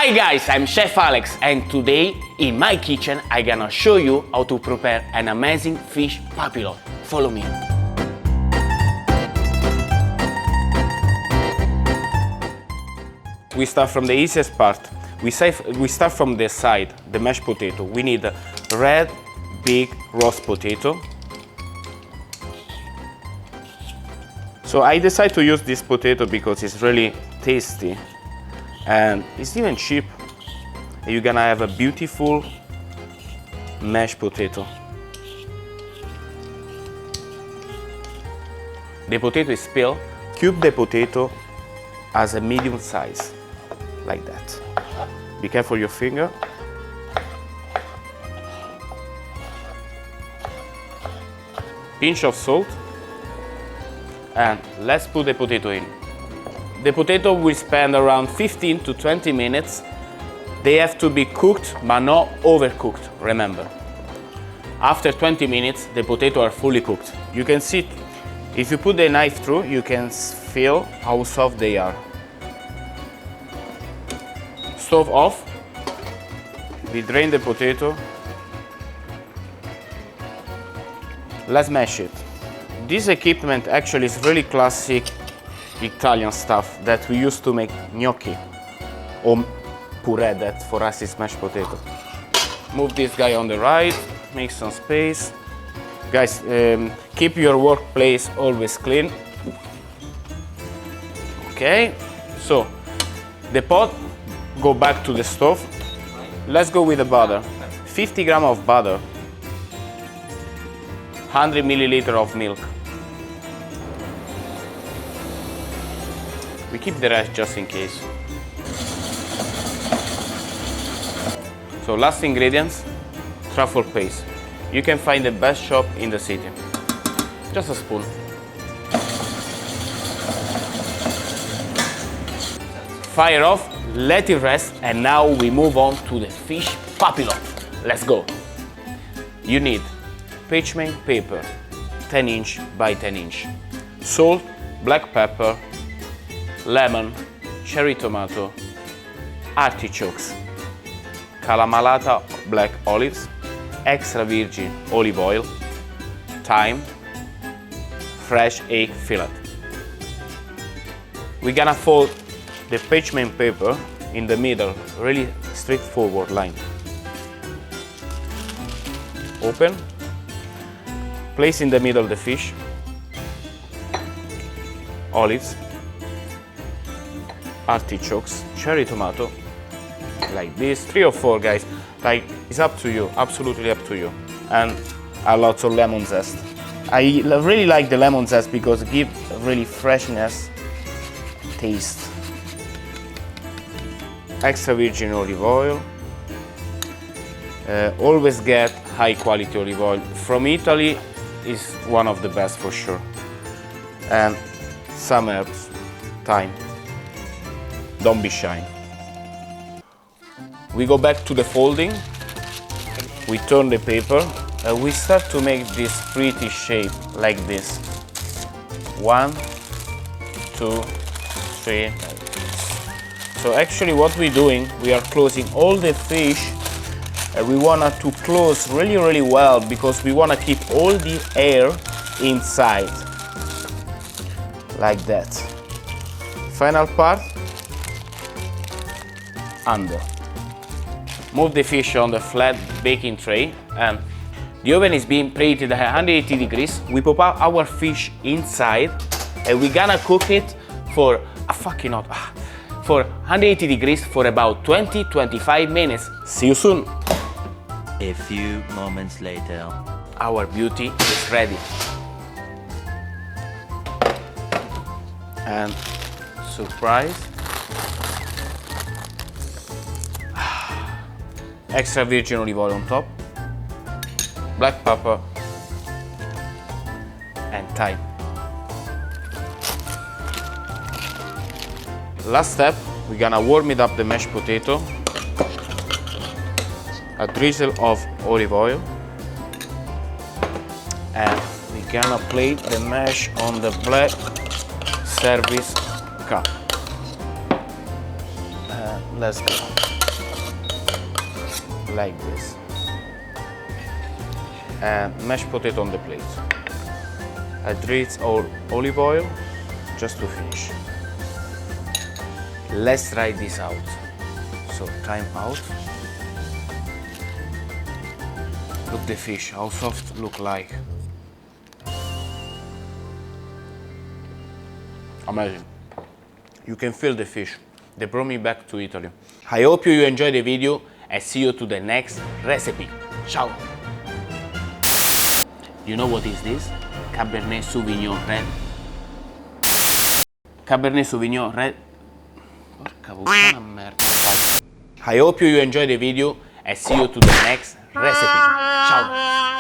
Hi guys, I'm Chef Alex and today in my kitchen I'm gonna show you how to prepare an amazing fish papillote. Follow me. We start from the easiest part. We start from the side, the mashed potato. We need a red, big roast potato. So I decided to use this potato because it's really tasty and it's even cheap. You're gonna have a beautiful mashed potato. The potato is peeled. Cube the potato as a medium size, like that. Be careful your finger. Pinch of salt. And let's put the potato in. The potato will spend around 15 to 20 minutes. They have to be cooked, but not overcooked, remember. After 20 minutes, the potatoes are fully cooked. You can see, if you put the knife through, you can feel how soft they are. Stove off. We drain the potato. Let's mash it. This equipment actually is really classic Italian stuff that we used to make gnocchi or puree, that for us is mashed potato. Move this guy on the right, make some space. Guys, keep your workplace always clean. Okay, so the pot, go back to the stove. Let's go with the butter. 50 grams of butter, 100 milliliters of milk. We keep the rest just in case. So last ingredients, truffle paste. You can find the best shop in the city. Just a spoon. Fire off, let it rest, and now we move on to the fish papillote. Let's go. You need parchment paper, 10 inch by 10 inch, salt, black pepper, lemon, cherry tomato, artichokes, calamalata black olives, extra virgin olive oil, thyme, fresh egg fillet. We're gonna fold the parchment paper in the middle, really straightforward line. Open, place in the middle the fish, olives, artichokes, cherry tomato, like this, 3 or 4 guys, like it's up to you, absolutely up to you, and a lot of lemon zest. I really like the lemon zest because it gives really freshness, taste. Extra virgin olive oil. Always get high quality olive oil. From Italy is one of the best for sure. And some herbs, thyme. Don't be shy. We go back to the folding. We turn the paper and we start to make this pretty shape like this. 1, 2, 3. So actually what we're doing, we are closing all the fish. We want to close really well because we want to keep all the air inside. Like that. Final part. Under. Move the fish on the flat baking tray and the oven is being preheated at 180 degrees. We pop out our fish inside and we're gonna cook it for for 180 degrees for about 20-25 minutes. See you soon. A few moments later. Our beauty is ready. And surprise. Extra virgin olive oil on top, black pepper, and thyme. Last step, we're gonna warm it up the mashed potato, a drizzle of olive oil, and we're gonna place the mash on the black service cup. Let's go. Like this. And mashed potato on the plate. I drip olive oil just to finish. Let's try this out. So time out. Look the fish, how soft look like. Amazing. You can feel the fish. They brought me back to Italy. I hope you enjoyed the video and see you to the next recipe. Ciao! You know what is this? Cabernet Sauvignon red. Cabernet Sauvignon red. Porca puttana merda. I hope you enjoyed the video and see you to the next recipe. Ciao!